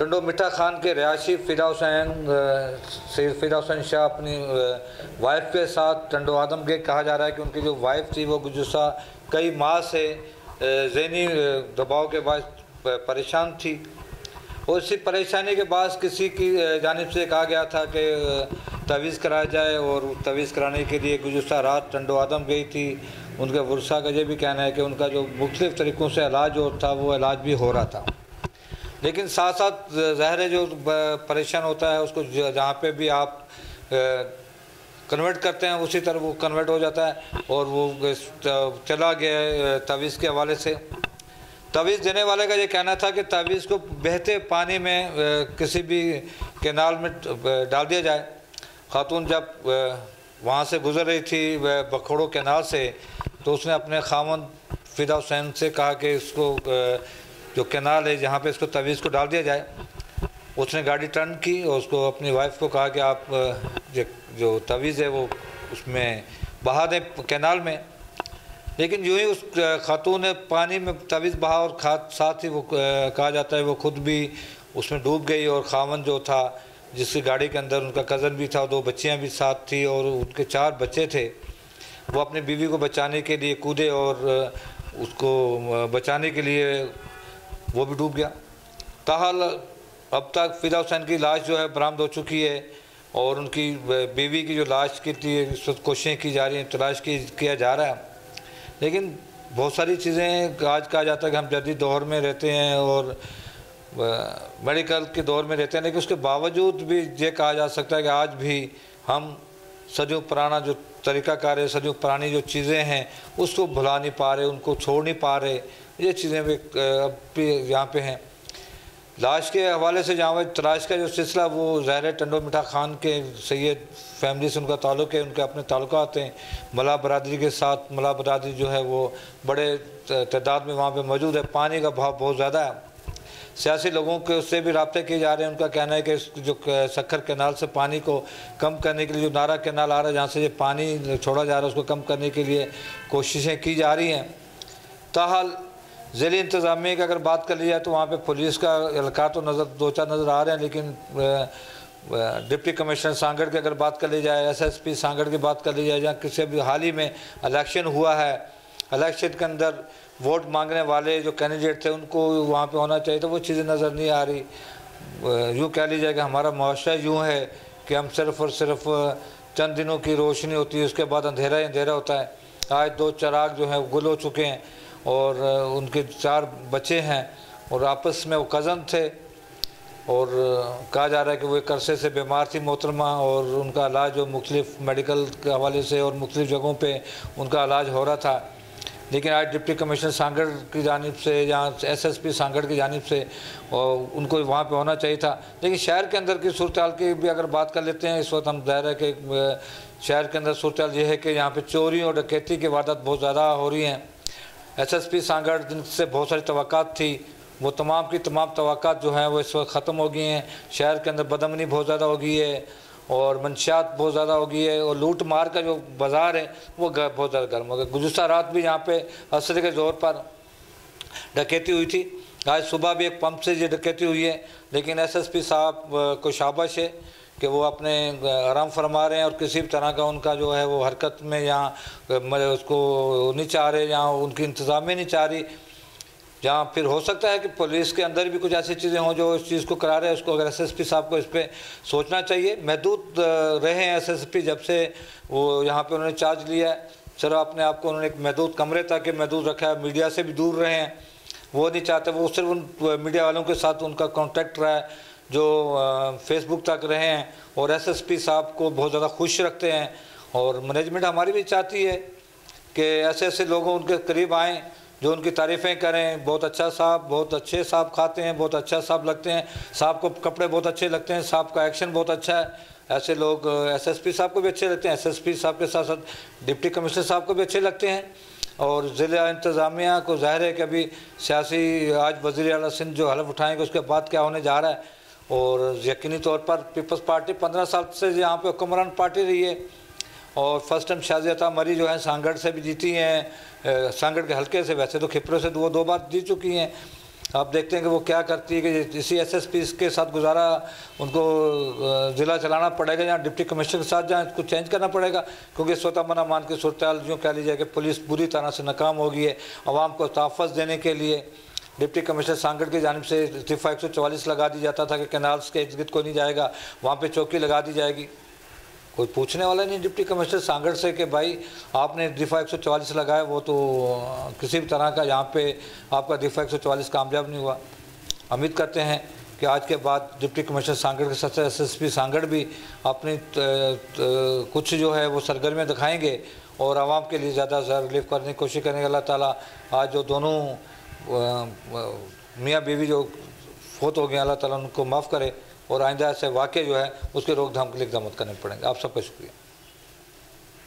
टंडो मिठा खान के रिहायशी फ़िदा हुसैन शाह अपनी वाइफ के साथ टंडो आदम गए। कहा जा रहा है कि उनकी जो वाइफ थी वो गुज़श्ता कई माह से ज़हनी दबाव के बाद परेशान थी और इसी परेशानी के बाद किसी की जानिब से कहा गया था कि तवीज़ कराया जाए और तवीज़ कराने के लिए गुज़श्ता रात टंडो आदम गई थी। उनके वर्षा का ये भी कहना है कि उनका जो मुख्तलिफ़ तरीक़ों से इलाज हो था वो इलाज भी हो रहा था, लेकिन साथ साथ ज़ाहिर है जो परेशान होता है उसको जहाँ पे भी आप कन्वर्ट करते हैं उसी तरह वो कन्वर्ट हो जाता है और वो चला गया तवीज़ के हवाले से। तवीज़ देने वाले का ये कहना था कि तवीज़ को बहते पानी में किसी भी कैनाल में डाल दिया जाए। खातून जब वहाँ से गुज़र रही थी बखोड़ो कैनाल से तो उसने अपने खामन फ़िदा हुसैन से कहा कि इसको जो कैनाल है जहाँ पे इसको तवीज़ को डाल दिया जाए। उसने गाड़ी टर्न की और उसको अपनी वाइफ को कहा कि आप जो तवीज़ है वो उसमें बहा दें कैनाल में, लेकिन यूँ ही उस खातून ने पानी में तवीज़ बहा और साथ ही वो कहा जाता है वो खुद भी उसमें डूब गई और खामन जो था जिसकी गाड़ी के अंदर उनका कज़न भी था, 2 बच्चियाँ भी साथ थी और उनके 4 बच्चे थे, वो अपनी बीवी को बचाने के लिए कूदे और उसको बचाने के लिए वो भी डूब गया। ताहाल अब तक फ़िदा हुसैन की लाश जो है बरामद हो चुकी है और उनकी बीवी की जो लाश की थी इस वक्त कोशिशें की जा रही हैं, तलाश किया जा रहा है, लेकिन बहुत सारी चीज़ें आज कहा जाता है कि हम जदीद दौर में रहते हैं और मेडिकल के दौर में रहते हैं, लेकिन उसके बावजूद भी ये कहा जा सकता है कि आज भी हम सदियों पुराना जो तरीक़ाकार है, सदियों पुरानी जो चीज़ें हैं उसको भुला नहीं पा रहे, उनको छोड़ नहीं पा रहे। ये चीज़ें भी अब भी यहाँ पे हैं। लाश के हवाले से जहाँ तलाश का जो सिलसिला वो ज़ाहिर टंडो मिठा खान के सैयद फैमिली से उनका ताल्लुक़ है, उनके अपने ताल्लुकात हैं मला बरादरी के साथ। मला बरादरी जो है वो बड़े तादाद में वहाँ पे मौजूद है। पानी का भाव बहुत ज़्यादा है, सियासी लोगों के उससे भी रब्ते किए जा रहे हैं। उनका कहना है कि जो सक्खर कैनाल से पानी को कम करने के लिए जो नारा कैनाल आ रहा है जहाँ से ये पानी छोड़ा जा रहा है उसको कम करने के लिए कोशिशें की जा रही हैं। ताहाल ज़िले इंतज़ामिया की अगर बात कर ली जाए तो वहाँ पे पुलिस का एहलकार तो 2-4 नज़र आ रहे हैं, लेकिन डिप्टी कमिश्नर सांगड़ की अगर बात कर ली जाए, SSP सांगड़ की बात कर ली जाए, जहाँ किसी भी हाल ही में इलेक्शन हुआ है, इलेक्शन के अंदर वोट मांगने वाले जो कैंडिडेट थे उनको वहाँ पे होना चाहिए, तो वो चीज़ें नज़र नहीं आ रही। यूँ कह ली जाए कि हमारा मुआशरा यूँ है कि हम सिर्फ़ और सिर्फ चंद दिनों की रोशनी होती है, उसके बाद अंधेरा ही अंधेरा होता है। आज 2 चिराग जो हैं गुल हो चुके हैं और उनके 4 बच्चे हैं और आपस में वो कज़न थे और कहा जा रहा है कि वो एक अरसे से बीमार थी मोहतरमा और उनका इलाज जो मुख्तलिफ़ मेडिकल के हवाले से और मुख्तलिफ़ जगहों पे उनका इलाज हो रहा था। लेकिन आज डिप्टी कमिश्नर सांगड़ की जानिब से या SSP सांगड़ की जानिब से और उनको वहाँ पे होना चाहिए था। लेकिन शहर के अंदर की सूरत हाल की भी अगर बात कर लेते हैं, इस वक्त हम ज़ाहिर है कि शहर के अंदर सूरत हाल ये है कि यहाँ पे चोरी और डकैती की वारदात बहुत ज़्यादा हो रही हैं। SSP सांगड़ जिनसे बहुत सारी तवक्कात थी वो तमाम की तमाम तवक्कात जो हैं वो इस वक्त ख़त्म हो गई हैं। शहर के अंदर बदअमनी बहुत ज़्यादा हो गई है और मंशियात बहुत ज़्यादा हो गई है और लूट मार का जो बाज़ार है वो बहुत ज़्यादा गर्म हो गया। गुज़श्ता रात भी यहाँ पे असर के ज़ोर पर डकैती हुई थी, आज सुबह भी एक पंप से ये डकैती हुई है, लेकिन SSP साहब को शाबाश है कि वो अपने आराम फरमा रहे हैं और किसी भी तरह का उनका जो है वो हरकत में यहाँ उसको नहीं चाह रहे, यहाँ उनकी इंतज़ामिया नहीं चाह रही। जहाँ फिर हो सकता है कि पुलिस के अंदर भी कुछ ऐसी चीज़ें हों जो इस चीज़ को करा रहे हैं, उसको अगर SSP साहब को इस पर सोचना चाहिए। महदूद रहे हैं SSP जब से वो यहाँ पे उन्होंने चार्ज लिया है, सिर्फ अपने आप को उन्होंने एक महदूद कमरे तक के महदूद रखा है, मीडिया से भी दूर रहे हैं, वो नहीं चाहते, वो सिर्फ उन मीडिया वालों के साथ उनका कॉन्टैक्ट रहा है जो फेसबुक तक रहे हैं और SSP साहब को बहुत ज़्यादा खुश रखते हैं। और मैनेजमेंट हमारी भी चाहती है कि ऐसे ऐसे लोगों उनके करीब आएँ जो उनकी तारीफ़ें करें। बहुत अच्छा साहब, बहुत अच्छे साहब खाते हैं, बहुत अच्छा साहब लगते हैं, साहब को कपड़े बहुत अच्छे लगते हैं, साहब का एक्शन बहुत अच्छा है। ऐसे लोग SSP साहब को भी अच्छे लगते हैं, SSP साहब के साथ साथ डिप्टी कमिश्नर साहब को भी अच्छे लगते हैं। और ज़िला इंतज़ामिया को ज़ाहिर है कि अभी सियासी आज वज़ीर आला सिंध जो हलफ उठाएंगे उसके बाद क्या होने जा रहा है। और यकीनी तौर पर पीपल्स पार्टी 15 साल से यहाँ पे हुक्मरान पार्टी रही है और फर्स्ट टाइम शाज़िया मरी जो है सांगड़ से भी जीती हैं, सांगड़ के हल्के से, वैसे तो खिपरे से वो 2 बार जीत चुकी हैं। आप देखते हैं कि वो क्या करती है कि इसी एसएसपी के साथ गुजारा उनको ज़िला चलाना पड़ेगा या डिप्टी कमिश्नर के साथ जहाँ इसको चेंज करना पड़ेगा, क्योंकि स्वतः मना मान के सूरत यूँ कह लीजिए कि पुलिस बुरी तरह से नाकाम हो गई है। आवाम को तहफ़्फ़ुज़ देने के लिए डिप्टी कमिश्नर सांगड़ की जानिब से इस्तीफ़ा 144 लगा दी जाता था कि कैनाल्स के इर्द गिर्द कोई नहीं जाएगा, वहाँ पर चौकी लगा दी जाएगी। कोई पूछने वाला नहीं डिप्टी कमिश्नर सांगड़ से कि भाई आपने दिफा 144 लगाया, वो तो किसी भी तरह का यहाँ पे आपका दिफा 144 कामयाब नहीं हुआ। उम्मीद करते हैं कि आज के बाद डिप्टी कमिश्नर सांगड़ के साथ एसएसपी सांगड़ भी अपनी कुछ जो है वो सरगर्मियाँ दिखाएंगे और आवाम के लिए ज़्यादा से ज़्यादा रिलीफ करने की कोशिश करेंगे। अल्लाह ताला आज जो दोनों मियाँ बीवी जो फोत हो गए, अल्लाह ताला उनको माफ़ करे और आइंदा ऐसे वाक़े जो है उसके रोकथाम के लिए इक़दाम करने पड़ेंगे। आप सबका शुक्रिया।